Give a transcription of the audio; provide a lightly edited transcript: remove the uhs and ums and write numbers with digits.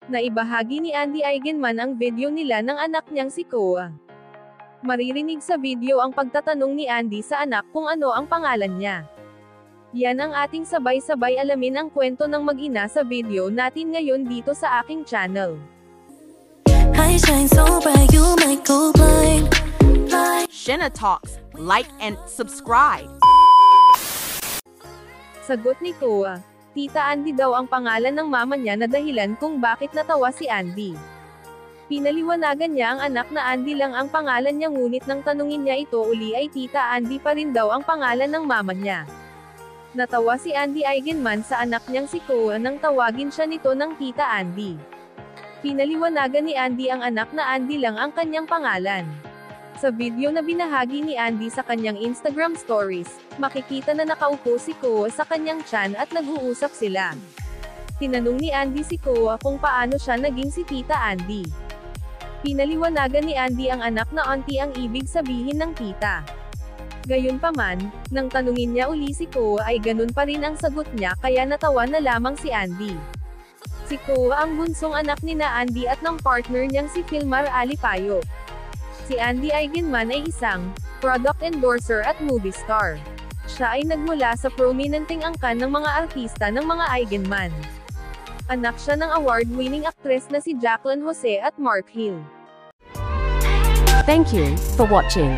Naibahagi ni Andy Eigenman ang video nila ng anak niyang si Koa. Maririnig sa video ang pagtatanong ni Andy sa anak kung ano ang pangalan niya. Yan ang ating sabay-sabay alamin ang kwento ng mag-ina sa video natin ngayon dito sa aking channel. I shine so bright you might go blind. Shenna Talks, like and subscribe. Sagot ni Koa, Tita Andy daw ang pangalan ng mama niya na dahilan kung bakit natawa si Andy. Pinaliwanagan niya ang anak na Andy lang ang pangalan niya ngunit nang tanungin niya ito uli ay Tita Andy pa rin daw ang pangalan ng mama niya. Natawa si Andy Eigenman sa anak niyang si Koa nang tawagin siya nito ng Tita Andy. Pinaliwanagan ni Andy ang anak na Andy lang ang kanyang pangalan. Sa video na binahagi ni Andy sa kanyang Instagram stories, makikita na nakaupo si Koa sa kanyang tiyan at nag-uusap sila. Tinanong ni Andy si Koa kung paano siya naging si Tita Andy. Pinaliwanagan ni Andy ang anak na auntie ang ibig sabihin ng tita. Gayunpaman, nang tanungin niya uli si Koa ay ganun pa rin ang sagot niya kaya natawa na lamang si Andy. Si Koa ang bunsong anak ni na Andy at ng partner niyang si Filmar Alipayo. Si Andy Eigenman ay isang product endorser at movie star. Siya ay nagmula sa prominenteng angkan ng mga artista ng mga Eigenman. Anak siya ng award-winning actress na si Jacqueline Jose at Mark Hill. Thank you for watching.